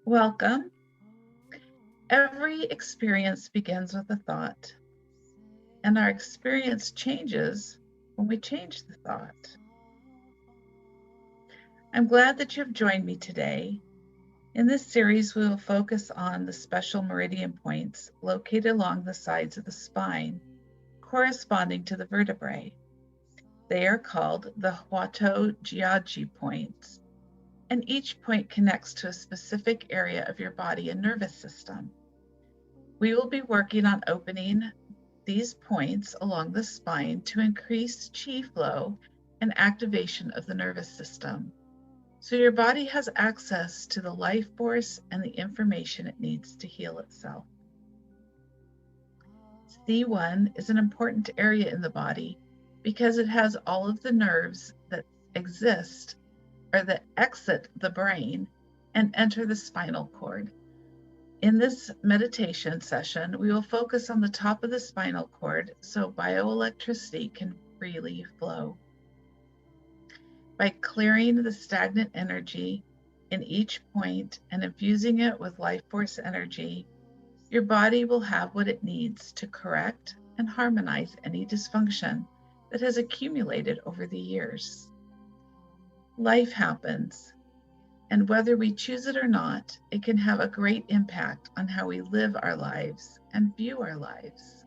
Welcome. Every experience begins with a thought, and our experience changes when we change the thought. I'm glad that you've joined me today. In this series, we will focus on the special meridian points located along the sides of the spine, corresponding to the vertebrae. They are called the Huatuojiaji Points, and each point connects to a specific area of your body and nervous system. We will be working on opening these points along the spine to increase qi flow and activation of the nervous system, so your body has access to the life force and the information it needs to heal itself. C1 is an important area in the body because it has all of the nerves that exist or that exit the brain and enter the spinal cord. In this meditation session, we will focus on the top of the spinal cord so bioelectricity can freely flow. By clearing the stagnant energy in each point and infusing it with life force energy, your body will have what it needs to correct and harmonize any dysfunction that has accumulated over the years. Life happens, and whether we choose it or not, it can have a great impact on how we live our lives and view our lives.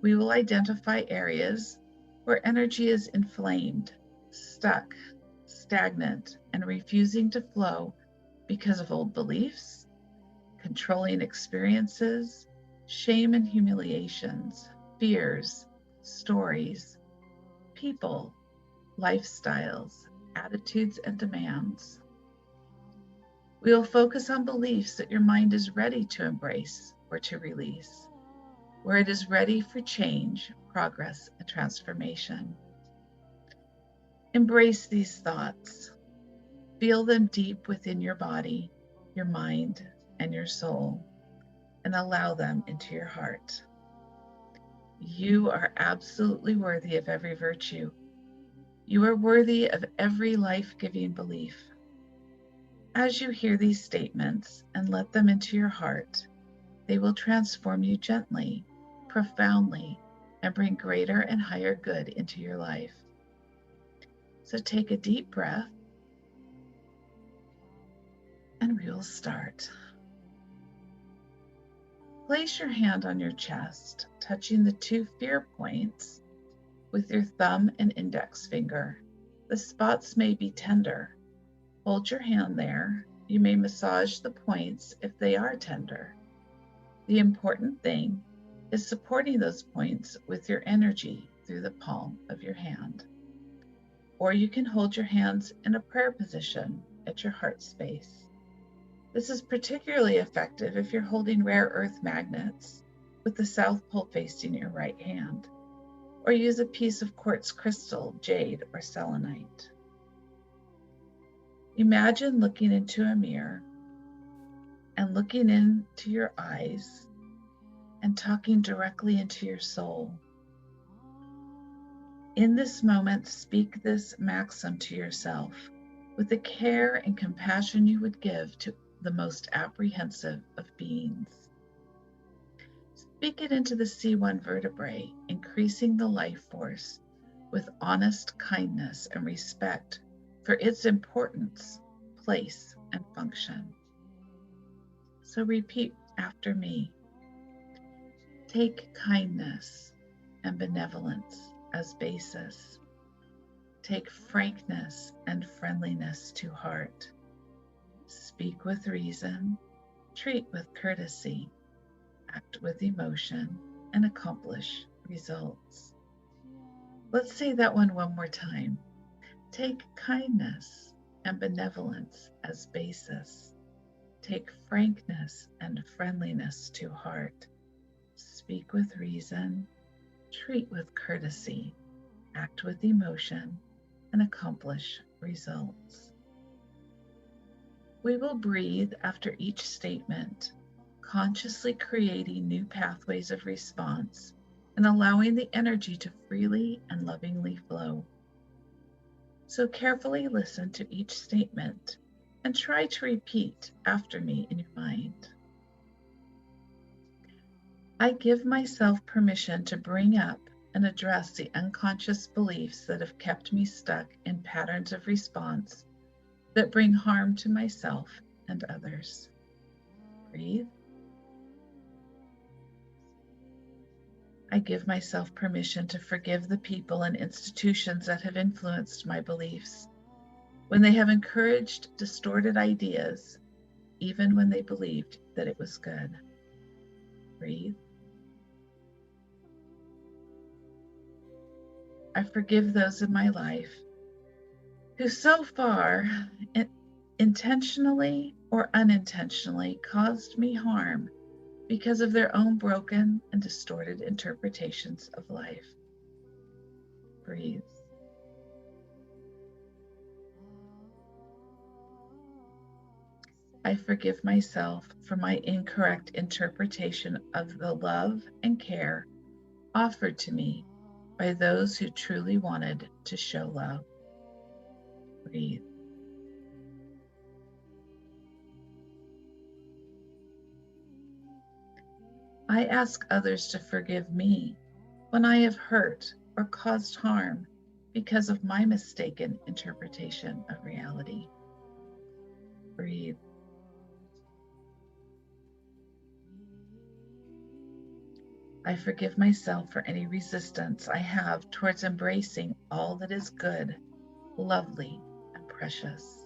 We will identify areas where energy is inflamed, stuck, stagnant, and refusing to flow because of old beliefs, controlling experiences, shame and humiliations, fears, stories, people, lifestyles, attitudes, and demands. We will focus on beliefs that your mind is ready to embrace or to release, where it is ready for change, progress, and transformation. Embrace these thoughts. Feel them deep within your body, your mind, and your soul, and allow them into your heart. You are absolutely worthy of every virtue. You are worthy of every life-giving belief. As you hear these statements and let them into your heart, they will transform you gently, profoundly, and bring greater and higher good into your life. So take a deep breath, and we will start. Place your hand on your chest, touching the two fear points with your thumb and index finger. The spots may be tender. Hold your hand there. You may massage the points if they are tender. The important thing is supporting those points with your energy through the palm of your hand. Or you can hold your hands in a prayer position at your heart space. This is particularly effective if you're holding rare earth magnets with the south pole facing your right hand, or use a piece of quartz crystal, jade, or selenite. Imagine looking into a mirror and looking into your eyes and talking directly into your soul. In this moment, speak this maxim to yourself with the care and compassion you would give to the most apprehensive of beings. Speak it into the C1 vertebrae, increasing the life force with honest kindness and respect for its importance, place, and function. So repeat after me. Take kindness and benevolence as basis. Take frankness and friendliness to heart. Speak with reason, treat with courtesy, act with emotion, and accomplish results. Let's say that one more time. Take kindness and benevolence as basis. Take frankness and friendliness to heart. Speak with reason, treat with courtesy, act with emotion, and accomplish results. We will breathe after each statement, consciously creating new pathways of response and allowing the energy to freely and lovingly flow. So carefully listen to each statement and try to repeat after me in your mind. I give myself permission to bring up and address the unconscious beliefs that have kept me stuck in patterns of response that bring harm to myself and others. Breathe. I give myself permission to forgive the people and institutions that have influenced my beliefs when they have encouraged distorted ideas, even when they believed that it was good. Breathe. I forgive those in my life who so far intentionally or unintentionally caused me harm because of their own broken and distorted interpretations of life. Breathe. I forgive myself for my incorrect interpretation of the love and care offered to me by those who truly wanted to show love. Breathe. I ask others to forgive me when I have hurt or caused harm because of my mistaken interpretation of reality. Breathe. I forgive myself for any resistance I have towards embracing all that is good, lovely, and precious.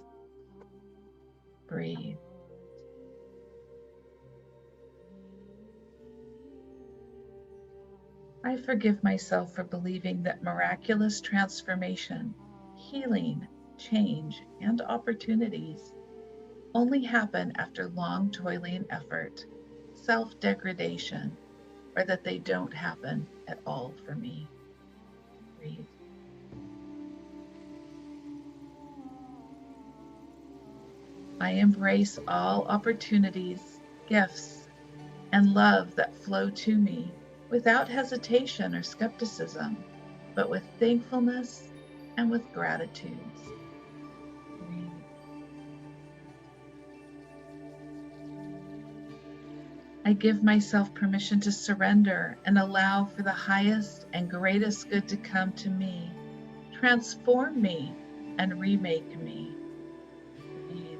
Breathe. I forgive myself for believing that miraculous transformation, healing, change, and opportunities only happen after long toiling effort, self-degradation, or that they don't happen at all for me. Breathe. I embrace all opportunities, gifts, and love that flow to me without hesitation or skepticism, but with thankfulness and with gratitude. Breathe. I give myself permission to surrender and allow for the highest and greatest good to come to me, transform me, and remake me. Breathe.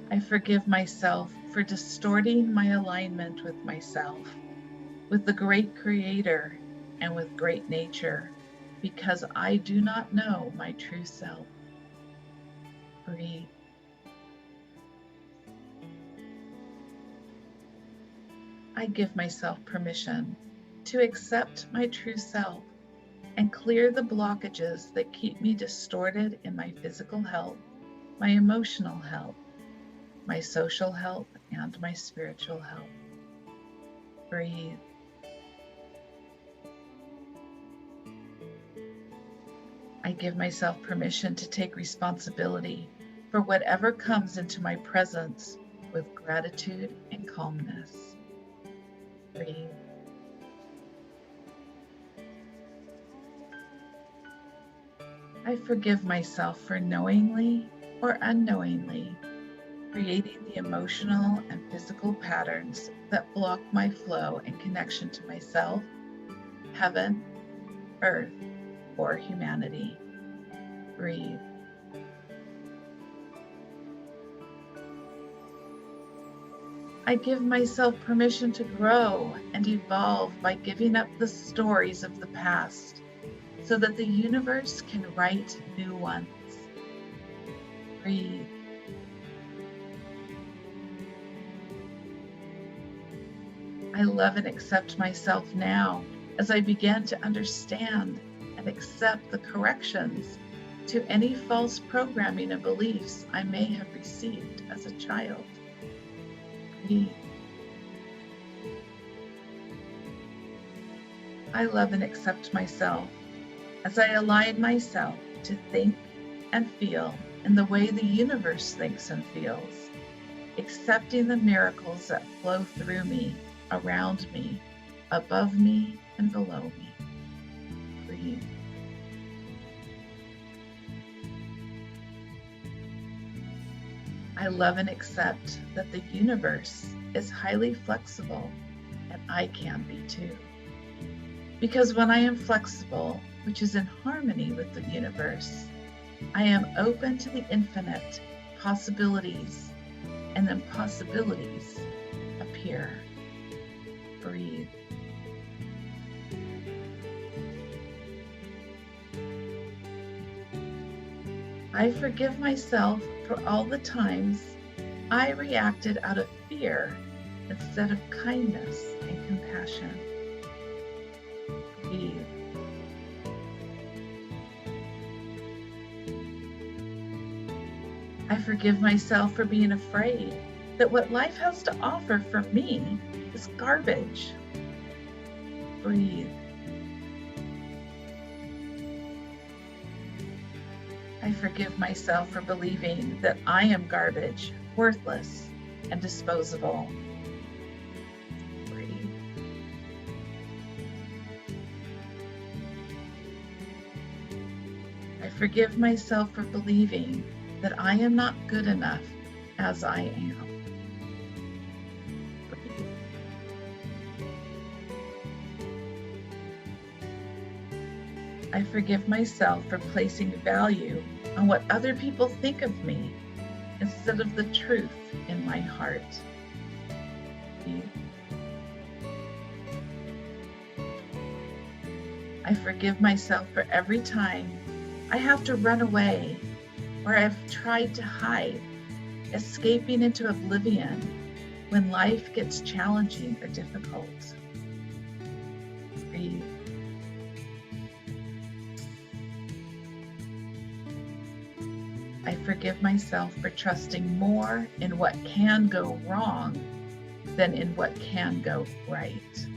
I forgive myself for distorting my alignment with myself, with the great Creator, and with great nature, because I do not know my true self. Breathe. I give myself permission to accept my true self and clear the blockages that keep me distorted in my physical health, my emotional health, my social health, and my spiritual health. Breathe. I give myself permission to take responsibility for whatever comes into my presence with gratitude and calmness. Breathe. I forgive myself for knowingly or unknowingly creating the emotional and physical patterns that block my flow and connection to myself, heaven, earth, or humanity. Breathe. I give myself permission to grow and evolve by giving up the stories of the past so that the universe can write new ones. Breathe. I love and accept myself now as I begin to understand and accept the corrections to any false programming and beliefs I may have received as a child. Breathe. I love and accept myself as I align myself to think and feel in the way the universe thinks and feels, accepting the miracles that flow through me, around me, above me, and below me. Breathe. I love and accept that the universe is highly flexible, and I can be too. Because when I am flexible, which is in harmony with the universe, I am open to the infinite possibilities, and then possibilities appear. Breathe. I forgive myself for all the times I reacted out of fear instead of kindness and compassion. Breathe. I forgive myself for being afraid that what life has to offer for me is garbage. Breathe. I forgive myself for believing that I am garbage, worthless, and disposable. Breathe. I forgive myself for believing that I am not good enough as I am. Breathe. I forgive myself for placing value on what other people think of me instead of the truth in my heart. Breathe. I forgive myself for every time I have to run away or I've tried to hide, escaping into oblivion when life gets challenging or difficult. Breathe. I forgive myself for trusting more in what can go wrong than in what can go right.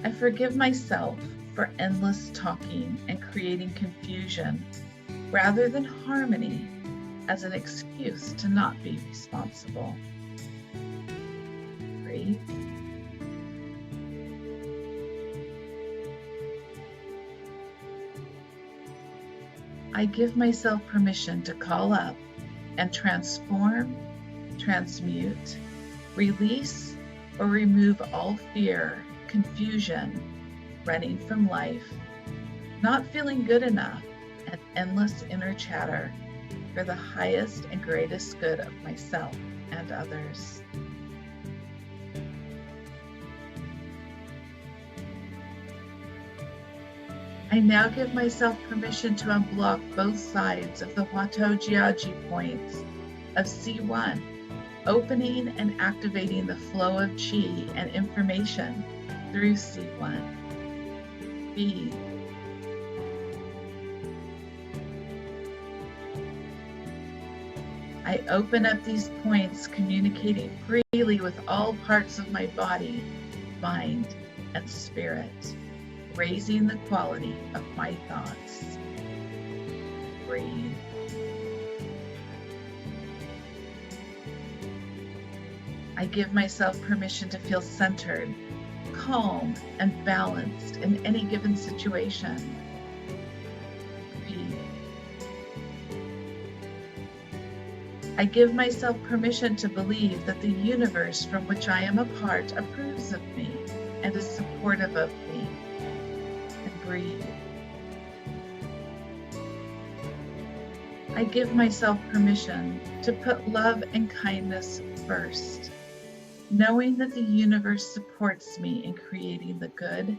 I forgive myself for endless talking and creating confusion rather than harmony as an excuse to not be responsible. Breathe. I give myself permission to call up and transform, transmute, release, or remove all fear, confusion, running from life, not feeling good enough, and endless inner chatter for the highest and greatest good of myself and others. I now give myself permission to unblock both sides of the Huatuojiaji Points of C1, opening and activating the flow of chi and information through C1. Breathe. I open up these points, communicating freely with all parts of my body, mind, and spirit, raising the quality of my thoughts. Breathe. I give myself permission to feel centered, calm, and balanced in any given situation. Breathe. I give myself permission to believe that the universe from which I am a part approves of me and is supportive of me. And breathe. I give myself permission to put love and kindness first, knowing that the universe supports me in creating the good,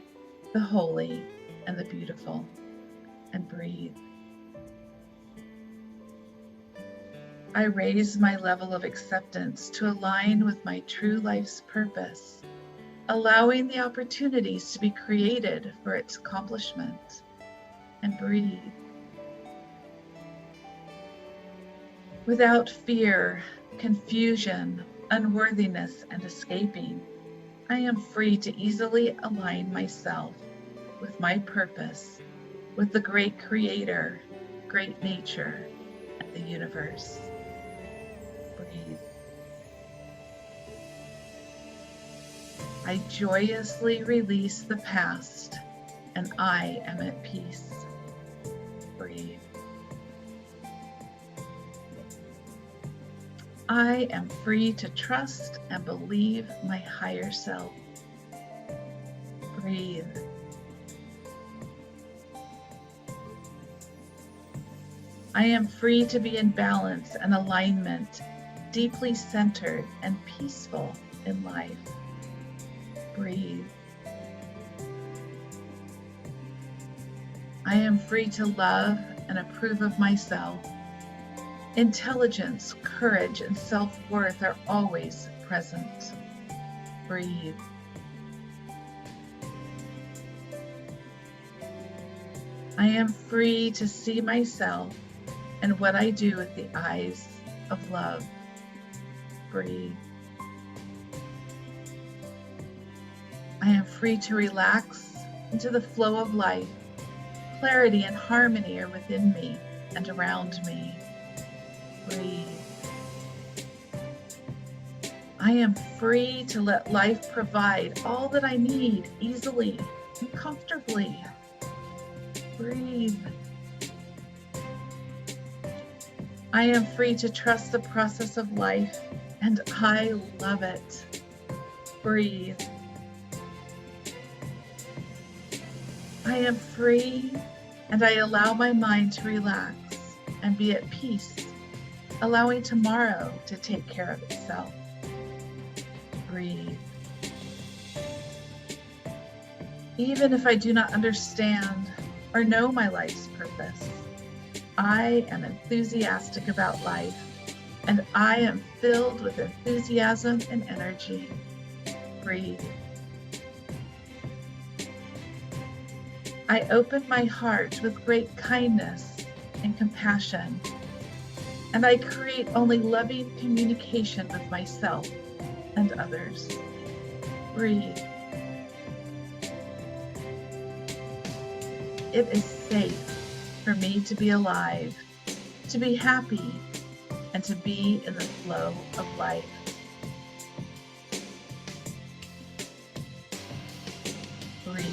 the holy, and the beautiful. And breathe. I raise my level of acceptance to align with my true life's purpose, allowing the opportunities to be created for its accomplishment. And breathe. Without fear, confusion, unworthiness, and escaping, I am free to easily align myself with my purpose, with the great creator, great nature, and the universe. Breathe. I joyously release the past and I am at peace. Breathe. I am free to trust and believe my higher self. Breathe. I am free to be in balance and alignment, deeply centered and peaceful in life. Breathe. I am free to love and approve of myself. Intelligence, courage, and self-worth are always present. Breathe. I am free to see myself and what I do with the eyes of love. Breathe. I am free to relax into the flow of life. Clarity and harmony are within me and around me. Breathe. I am free to let life provide all that I need easily and comfortably. Breathe. I am free to trust the process of life, and I love it. Breathe. I am free, and I allow my mind to relax and be at peace, allowing tomorrow to take care of itself. Breathe. Even if I do not understand or know my life's purpose, I am enthusiastic about life, and I am filled with enthusiasm and energy. Breathe. I open my heart with great kindness and compassion, and I create only loving communication with myself and others. Breathe. It is safe for me to be alive, to be happy, and to be in the flow of life. Breathe.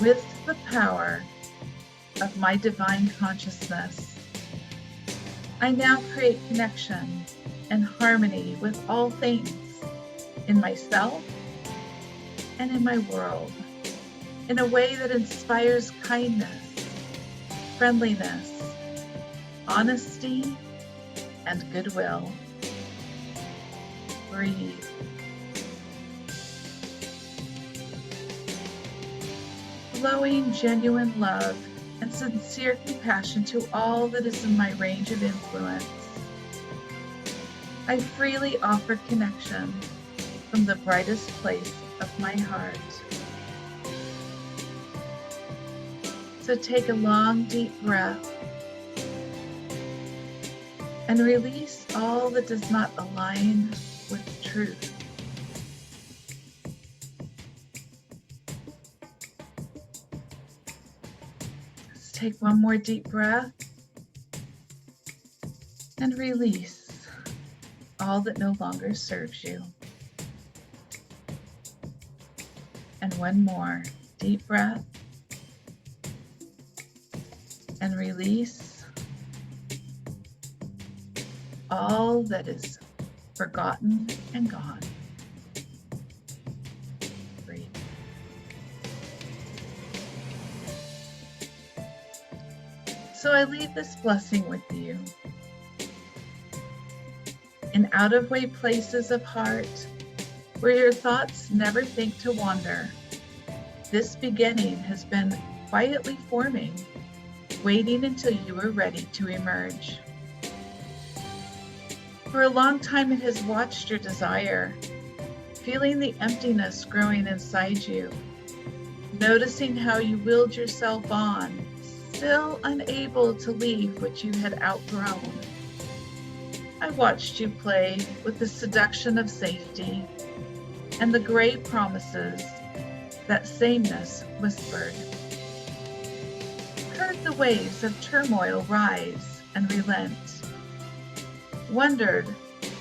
With the power of my divine consciousness, I now create connection and harmony with all things in myself and in my world in a way that inspires kindness, friendliness, honesty, and goodwill. Breathe. Flowing genuine love and sincere compassion to all that is in my range of influence. I freely offer connection from the brightest place of my heart. So take a long, deep breath and release all that does not align with truth. Take one more deep breath and release all that no longer serves you. And one more deep breath and release all that is forgotten and gone. Breathe. So I leave this blessing with you. In out-of-way places of heart, where your thoughts never think to wander, this beginning has been quietly forming, waiting until you are ready to emerge. For a long time it has watched your desire, feeling the emptiness growing inside you, noticing how you willed yourself on, still unable to leave what you had outgrown. I watched you play with the seduction of safety and the gray promises that sameness whispered. Heard the waves of turmoil rise and relent. Wondered,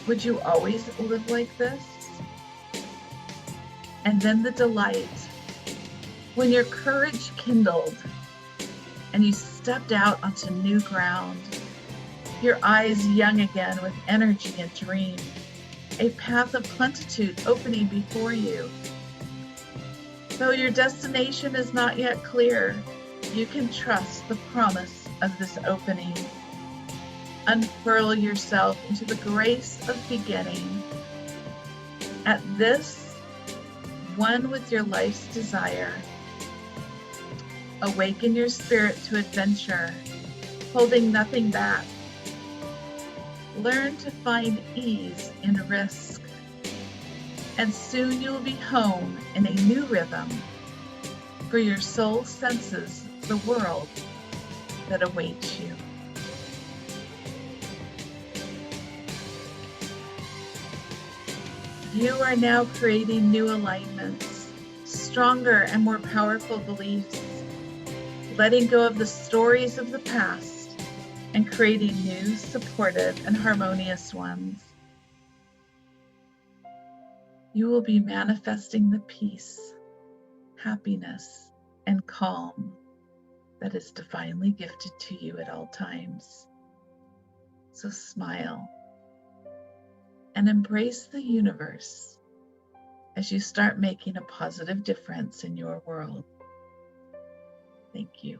would you always live like this? and then the delight when your courage kindled and you stepped out onto new ground, your eyes young again with energy and dream, a path of plenitude opening before you. Though your destination is not yet clear, you can trust the promise of this opening. Unfurl yourself into the grace of beginning. At this, one with your life's desire, awaken your spirit to adventure, holding nothing back. Learn to find ease in risk, and soon you will be home in a new rhythm, for your soul senses the world that awaits you. You are now creating new alignments, stronger and more powerful beliefs, letting go of the stories of the past and creating new, supportive, and harmonious ones. You will be manifesting the peace, happiness, and calm that is divinely gifted to you at all times. So smile and embrace the universe as you start making a positive difference in your world. Thank you.